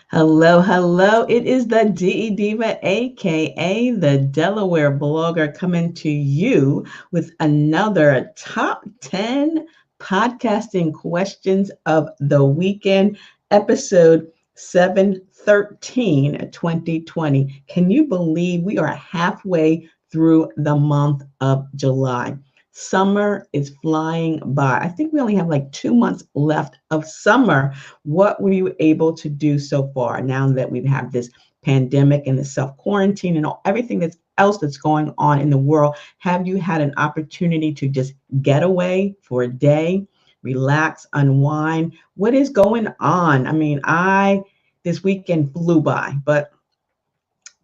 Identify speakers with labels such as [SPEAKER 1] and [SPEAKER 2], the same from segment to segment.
[SPEAKER 1] Hello, hello. It is the DE Diva, aka the Delaware blogger, coming to you with another top 10 podcasting questions of the weekend, episode 713, 2020. Can you believe we are halfway through the month of July? Summer is flying by. I think we only have like 2 months left of summer. What were you able to do so far now that we have this pandemic and the self quarantine and everything else that's going on in the world? Have you had an opportunity to just get away for a day, relax, unwind? What is going on? I mean, I this weekend flew by, but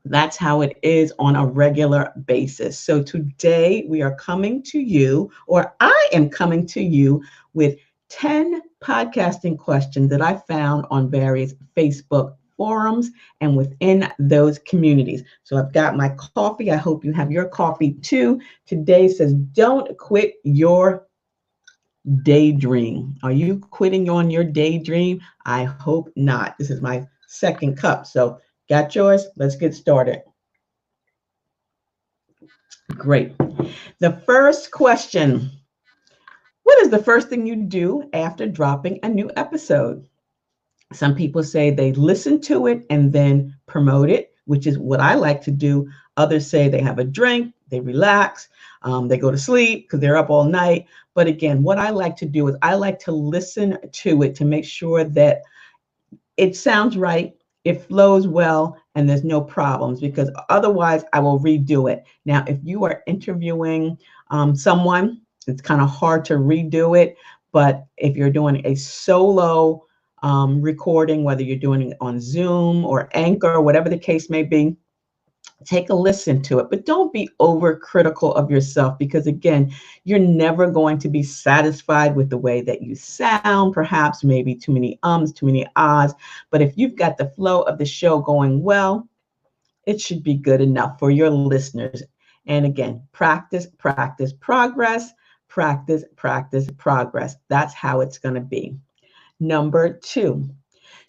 [SPEAKER 1] that's how it is on a regular basis. So today we are coming to you, or I am coming to you with 10 podcasting questions that I found on various Facebook forums and within those communities. So I've got my coffee. I hope you have your coffee too. Today says, don't quit your daydream. Are you quitting on your daydream? I hope not. This is my second cup. So got yours? Let's get started. Great. The first question: what is the first thing you do after dropping a new episode? Some people say they listen to it and then promote it, which is what I like to do. Others say they have a drink, they relax, they go to sleep because they're up all night. But again, what I like to do is I like to listen to it to make sure that it sounds right, it flows well, and there's no problems, because otherwise I will redo it. Now, if you are interviewing someone, it's kind of hard to redo it. But if you're doing a solo recording, whether you're doing it on Zoom or Anchor, whatever the case may be, take a listen to it, but don't be overcritical of yourself, because again, you're never going to be satisfied with the way that you sound. Perhaps maybe too many ums, too many ahs, but if you've got the flow of the show going well, it should be good enough for your listeners. And again, practice, practice, progress, practice, practice, progress. That's how it's going to be. Number two,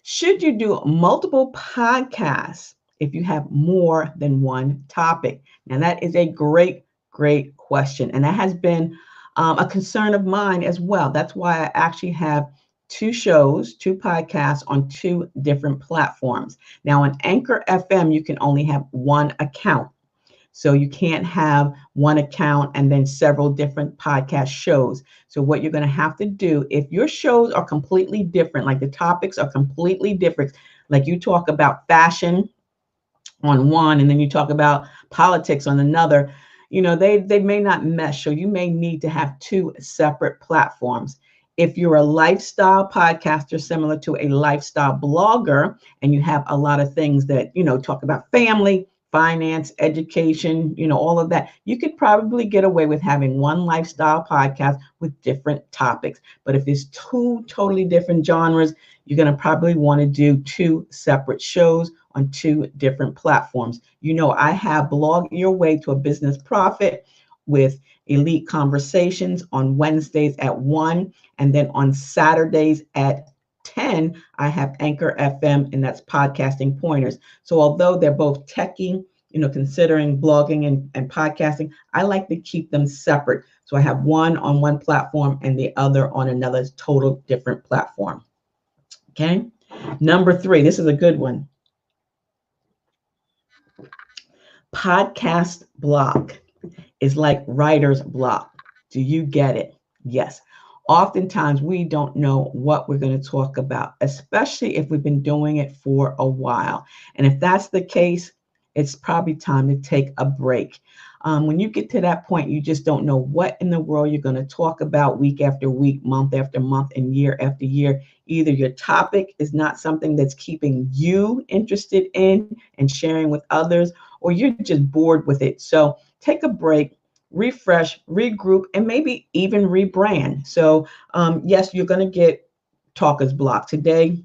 [SPEAKER 1] should you do multiple podcasts if you have more than one topic? Now, that is a great, great question. And that has been a concern of mine as well. That's why I actually have two shows, two podcasts on two different platforms. Now, on Anchor FM, you can only have one account. So you can't have one account and then several different podcast shows. So what you're going to have to do, if your shows are completely different, like the topics are completely different, like you talk about fashion on one and then you talk about politics on another, they may not mesh. So you may need to have two separate platforms. If you're a lifestyle podcaster similar to a lifestyle blogger and you have a lot of things that, talk about family, finance, education, all of that, you could probably get away with having one lifestyle podcast with different topics. But if it's two totally different genres, you're going to probably want to do two separate shows on two different platforms. I have Blog Your Way to a Business Profit with Elite Conversations on Wednesdays at 1, and then on Saturdays at 10, I have Anchor FM, and that's podcasting pointers. So although they're both techie, considering blogging and podcasting, I like to keep them separate. So I have one on one platform and the other on another total different platform. Okay. Number three, this is a good one. Podcast block is like writer's block. Do you get it? Yes. Oftentimes we don't know what we're going to talk about, especially if we've been doing it for a while. And if that's the case, it's probably time to take a break. When you get to that point, you just don't know what in the world you're going to talk about week after week, month after month, and year after year. Either your topic is not something that's keeping you interested in and sharing with others, or you're just bored with it. So take a break, refresh, regroup, and maybe even rebrand. So yes, you're going to get talker's block. Today,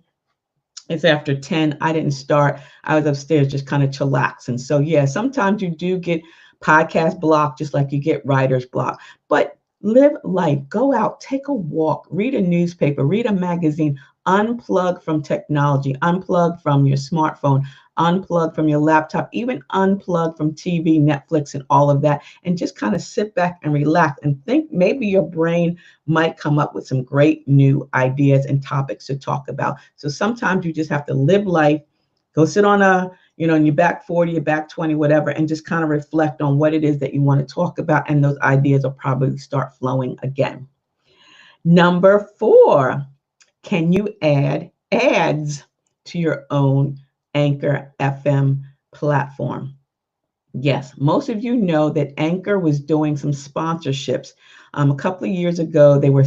[SPEAKER 1] it's after 10. I didn't start. I was upstairs just kind of chillaxing. So yeah, sometimes you do get podcast block, just like you get writer's block. But live life, go out, take a walk, read a newspaper, read a magazine, Unplug from technology, unplug from your smartphone, unplug from your laptop, even unplug from TV, Netflix, and all of that, and just kind of sit back and relax and think. Maybe your brain might come up with some great new ideas and topics to talk about. So sometimes you just have to live life, go sit on in your back 40, your back 20, whatever, and just kind of reflect on what it is that you want to talk about. And those ideas will probably start flowing again. Number 4, can you add ads to your own Anchor FM platform? Yes, most of you know that Anchor was doing some sponsorships. A couple of years ago, they were,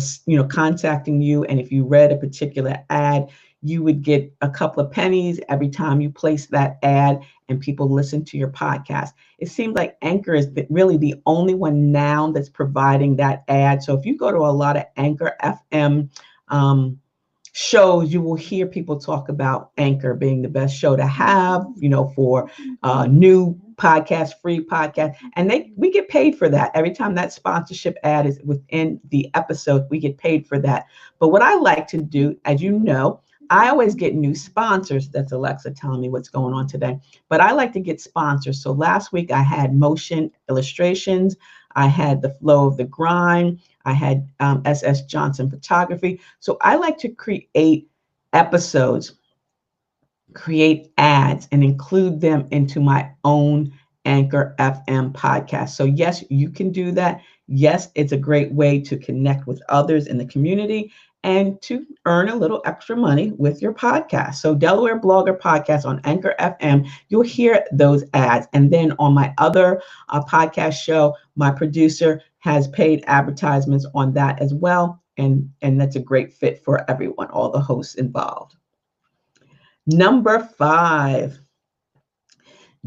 [SPEAKER 1] contacting you, and if you read a particular ad, you would get a couple of pennies every time you place that ad and people listen to your podcast. It seems like Anchor is really the only one now that's providing that ad. So if you go to a lot of Anchor FM shows, you will hear people talk about Anchor being the best show to have, for new podcast, free podcast. And we get paid for that. Every time that sponsorship ad is within the episode, we get paid for that. But what I like to do, as you know, I always get new sponsors. That's Alexa telling me what's going on today. But I like to get sponsors. So last week I had Motion Illustrations. I had The Flow of the Grind. I had SS Johnson Photography. So I like to create episodes, create ads, and include them into my own Anchor FM podcast. So yes, you can do that. Yes, it's a great way to connect with others in the community and to earn a little extra money with your podcast. So Delaware Blogger Podcast on Anchor FM, you'll hear those ads. And then on my other podcast show, my producer has paid advertisements on that as well. And that's a great fit for everyone, all the hosts involved. Number 5,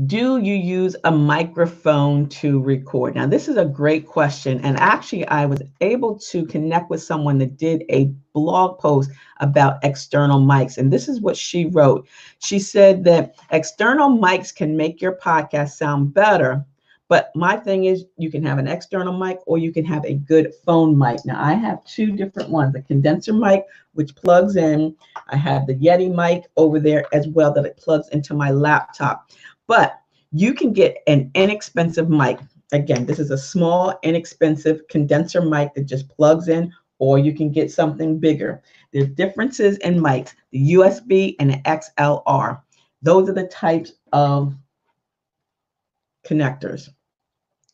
[SPEAKER 1] do you use a microphone to record? Now, this is a great question. And actually, I was able to connect with someone that did a blog post about external mics. And this is what she wrote. She said that external mics can make your podcast sound better. But my thing is, you can have an external mic or you can have a good phone mic. Now, I have 2 different ones, the condenser mic, which plugs in. I have the Yeti mic over there as well that it plugs into my laptop. But you can get an inexpensive mic. Again, this is a small, inexpensive condenser mic that just plugs in, or you can get something bigger. There's differences in mics, the USB and the XLR. Those are the types of connectors.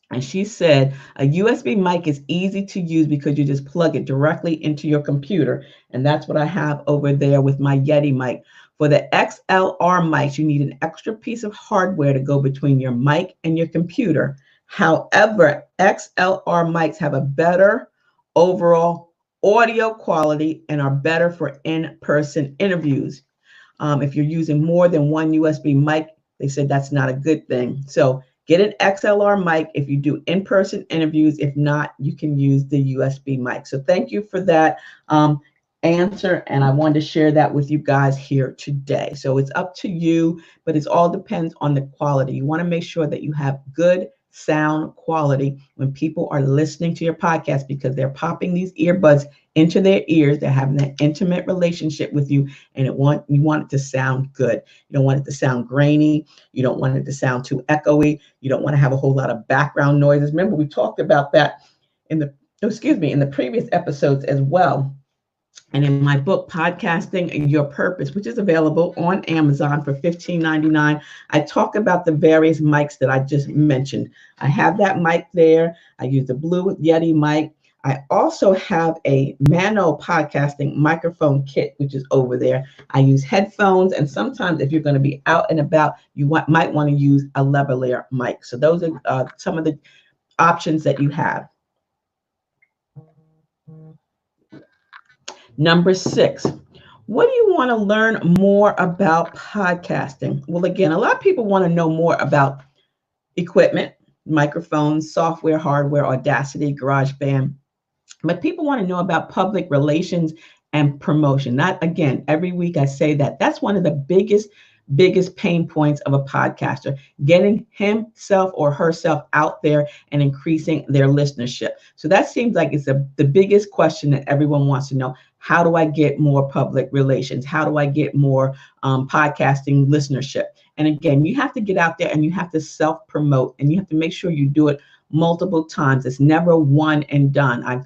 [SPEAKER 1] And she said a USB mic is easy to use because you just plug it directly into your computer. And that's what I have over there with my Yeti mic. For the XLR mics, you need an extra piece of hardware to go between your mic and your computer. However, XLR mics have a better overall audio quality and are better for in-person interviews. If you're using more than one USB mic, they said that's not a good thing. So get an XLR mic if you do in-person interviews. If not, you can use the USB mic. So thank you for that answer. And I wanted to share that with you guys here today. So it's up to you, but it all depends on the quality. You want to make sure that you have good sound quality when people are listening to your podcast, because they're popping these earbuds into their ears. They're having that intimate relationship with you, and you want it to sound good. You don't want it to sound grainy. You don't want it to sound too echoey. You don't want to have a whole lot of background noises. Remember, we talked about that in the previous episodes as well. And in my book, Podcasting Your Purpose, which is available on Amazon for $15.99, I talk about the various mics that I just mentioned. I have that mic there. I use the Blue Yeti mic. I also have a Mano podcasting microphone kit, which is over there. I use headphones, and sometimes if you're going to be out and about, you might want to use a lavalier mic. So those are some of the options that you have. Number 6, what do you want to learn more about podcasting? Well, again, a lot of people want to know more about equipment, microphones, software, hardware, Audacity, GarageBand. But people want to know about public relations and promotion. Not, again, every week I say that. That's one of the biggest pain points of a podcaster, getting himself or herself out there and increasing their listenership. So that seems like it's the biggest question that everyone wants to know. How do I get more public relations? How do I get more podcasting listenership? And again, you have to get out there and you have to self-promote, and you have to make sure you do it multiple times. It's never one and done. I've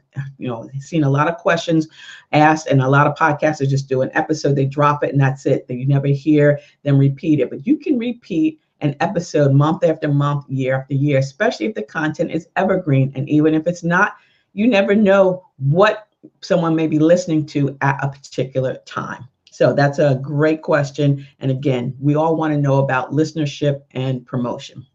[SPEAKER 1] seen a lot of questions asked, and a lot of podcasters just do an episode, they drop it, and that's it. Then you never hear them repeat it. But you can repeat an episode month after month, year after year, especially if the content is evergreen. And even if it's not, you never know what someone may be listening to at a particular time. So that's a great question. And again, we all want to know about listenership and promotion.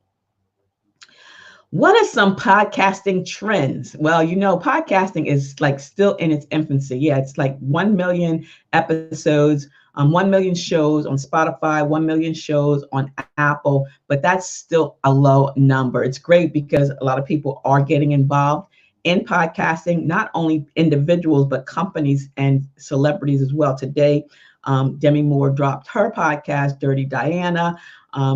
[SPEAKER 1] What are some podcasting trends? Well, podcasting is like still in its infancy. Yeah, it's like 1 million episodes, 1 million shows on Spotify, 1 million shows on Apple, but that's still a low number. It's great because a lot of people are getting involved in podcasting, not only individuals, but companies and celebrities as well. Today, Demi Moore dropped her podcast, Dirty Diana.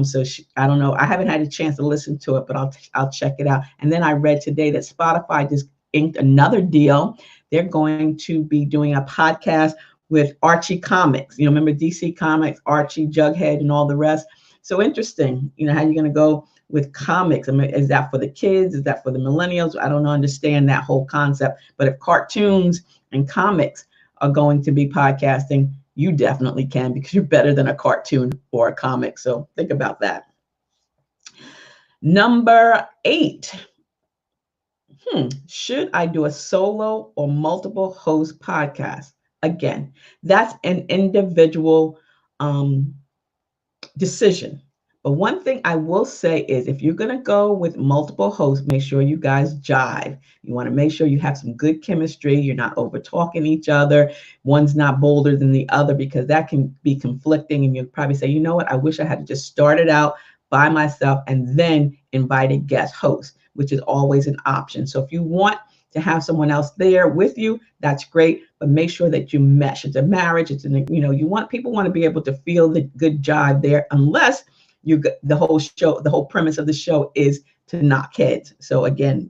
[SPEAKER 1] So I don't know. I haven't had a chance to listen to it, but I'll check it out. And then I read today that Spotify just inked another deal. They're going to be doing a podcast with Archie Comics. Remember DC Comics, Archie, Jughead, and all the rest. So interesting. How you're going to go with comics. I mean, is that for the kids? Is that for the millennials? I don't understand that whole concept. But if cartoons and comics are going to be podcasting, you definitely can, because you're better than a cartoon or a comic. So think about that. Number 8. Should I do a solo or multiple host podcast? Again, that's an individual decision. But one thing I will say is, if you're going to go with multiple hosts, make sure you guys jive. You want to make sure you have some good chemistry. You're not over talking each other. One's not bolder than the other, because that can be conflicting. And you'll probably say, you know what, I wish I had just started out by myself and then invited guest hosts, which is always an option. So if you want to have someone else there with you, that's great, but make sure that you mesh. It's a marriage. People want to be able to feel the good jive there, unless the whole premise of the show is to knock heads. So again,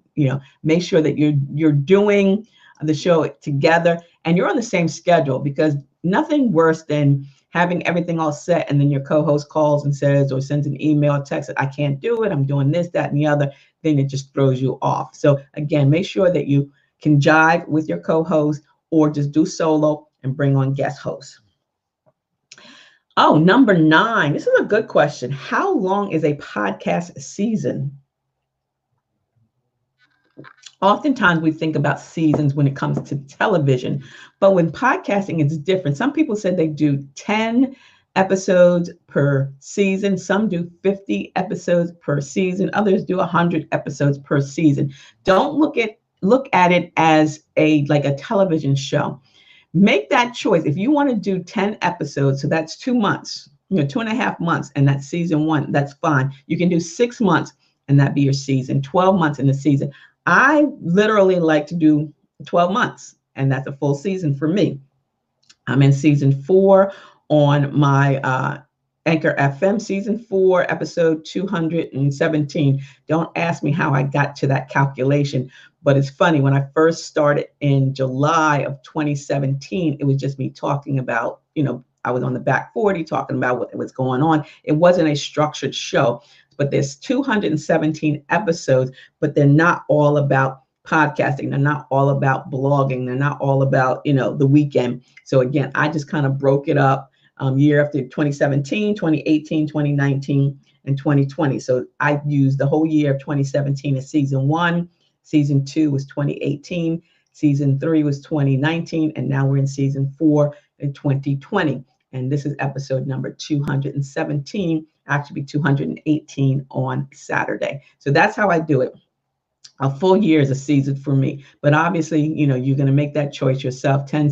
[SPEAKER 1] make sure that you're doing the show together and you're on the same schedule, because nothing worse than having everything all set and then your co-host calls and says, or sends an email or text that I can't do it, I'm doing this, that, and the other. Then it just throws you off. So again, make sure that you can jive with your co-host, or just do solo and bring on guest hosts. Oh, number 9. This is a good question. How long is a podcast season? Oftentimes we think about seasons when it comes to television, but when podcasting, it's different. Some people said they do 10 episodes per season. Some do 50 episodes per season. Others do 100 episodes per season. Don't look at it as a television show. Make that choice. If you want to do 10 episodes, so that's 2 months, 2.5 months, and that's season 1, that's fine. You can do 6 months and that be your season, 12 months in the season. I literally like to do 12 months, and that's a full season for me. I'm in season 4 on my Anchor FM, season 4, episode 217. Don't ask me how I got to that calculation, but it's funny. When I first started in July of 2017, it was just me talking about, I was on the back 40 talking about what was going on. It wasn't a structured show, but there's 217 episodes, but they're not all about podcasting. They're not all about blogging. They're not all about, the weekend. So again, I just kind of broke it up year after 2017, 2018, 2019, and 2020. So I used the whole year of 2017 as season 1. Season 2 was 2018. Season 3 was 2019. And now we're in season 4 in 2020. And this is episode number 217, actually 218 on Saturday. So that's how I do it. A full year is a season for me. But obviously, you're going to make that choice yourself. 10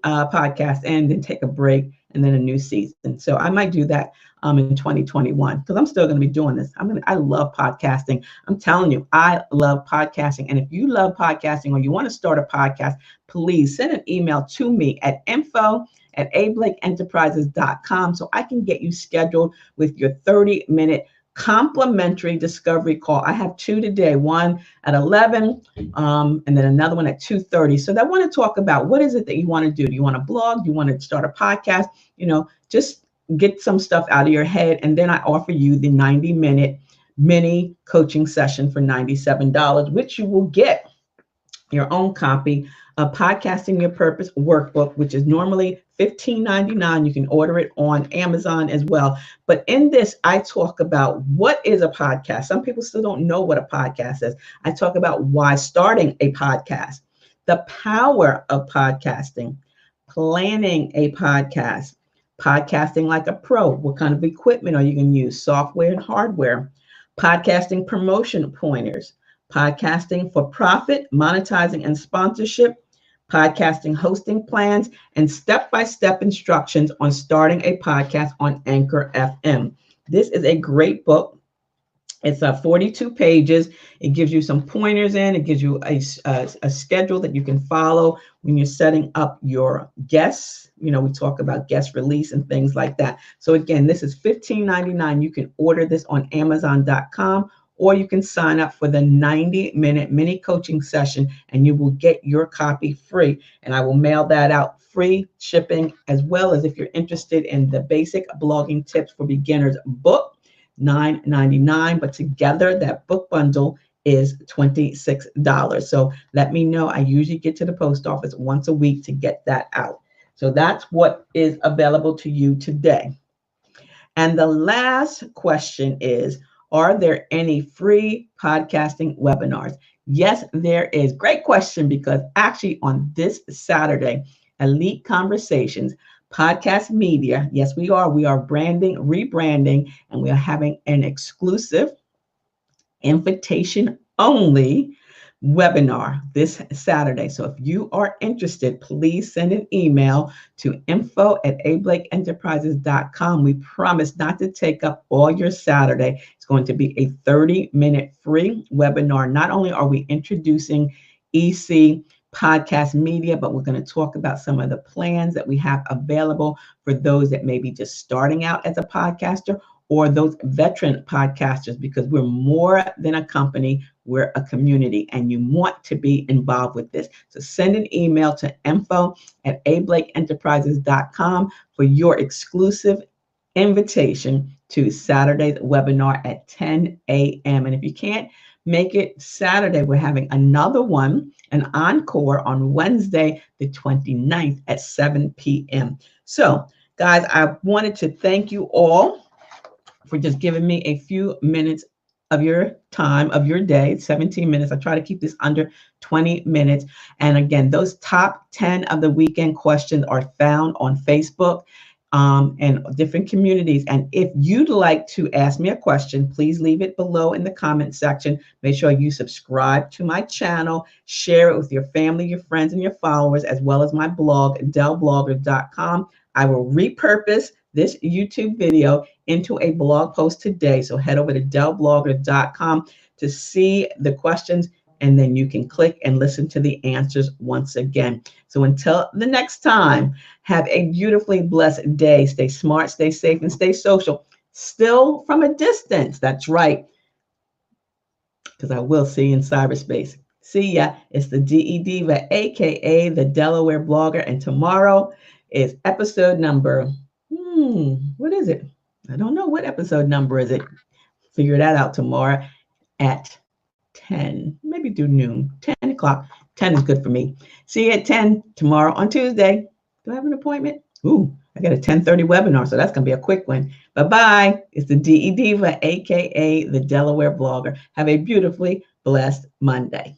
[SPEAKER 1] podcasts and then take a break and then a new season. So I might do that in 2021, because I'm still going to be doing this. I love podcasting. I'm telling you, I love podcasting. And if you love podcasting or you want to start a podcast, please send an email to me at info@ablakeenterprises.com so I can get you scheduled with your 30-minute complimentary discovery call. I have 2 today, one at 11, and then another one at 2:30. So I want to talk about what is it that you want to do. Do you want to blog? Do you want to start a podcast? Just get some stuff out of your head. And then I offer you the 90-minute mini coaching session for $97, which you will get your own copy of Podcasting Your Purpose workbook, which is normally $15.99. You can order it on Amazon as well. But in this, I talk about what is a podcast. Some people still don't know what a podcast is. I talk about why starting a podcast, the power of podcasting, planning a podcast, podcasting like a pro. What kind of equipment are you going to use? Software and hardware. Podcasting promotion pointers. Podcasting for profit, monetizing and sponsorship, podcasting hosting plans, and step-by-step instructions on starting a podcast on Anchor FM. This is a great book. It's 42 pages. It gives you some pointers in. It gives you a schedule that you can follow when you're setting up your guests. We talk about guest release and things like that. So again, this is $15.99. You can order this on Amazon.com, or you can sign up for the 90-minute mini coaching session and you will get your copy free. And I will mail that out, free shipping, as well as if you're interested in the basic blogging tips for beginners book, $9.99. But together that book bundle is $26. So let me know. I usually get to the post office once a week to get that out. So that's what is available to you today. And the last question is, are there any free podcasting webinars? Yes, there is. Great question, because actually on this Saturday, Elite Conversations, Podcast Media, yes, we are rebranding, and we are having an exclusive invitation only webinar this Saturday. So if you are interested, please send an email to info@ablakeenterprises.com. We promise not to take up all your Saturday. It's going to be a 30-minute free webinar. Not only are we introducing EC Podcast Media, but we're going to talk about some of the plans that we have available for those that may be just starting out as a podcaster, or those veteran podcasters, because we're more than a company, we're a community, and you want to be involved with this. So send an email to info@ablakeenterprises.com for your exclusive invitation to Saturday's webinar at 10 a.m. And if you can't make it Saturday, we're having another one, an encore, on Wednesday, the 29th at 7 p.m. So, guys, I wanted to thank you all for just giving me a few minutes of your time, of your day, 17 minutes. I try to keep this under 20 minutes. And again, those top 10 of the weekend questions are found on Facebook and different communities. And if you'd like to ask me a question, please leave it below in the comment section. Make sure you subscribe to my channel, share it with your family, your friends, and your followers, as well as my blog, DellBlogger.com. I will repurpose this YouTube video into a blog post today. So head over to DellBlogger.com to see the questions, and then you can click and listen to the answers once again. So until the next time, have a beautifully blessed day. Stay smart, stay safe, and stay social. Still from a distance. That's right, because I will see you in cyberspace. See ya. It's the DE Diva, aka the Delaware Blogger, and tomorrow is episode number. What is it? I don't know. What episode number is it? Figure that out tomorrow at 10. Maybe do noon. 10 o'clock. 10 is good for me. See you at 10 tomorrow on Tuesday. Do I have an appointment? I got a 10:30 webinar, so that's going to be a quick one. Bye-bye. It's the DE Diva, aka the Delaware Blogger. Have a beautifully blessed Monday.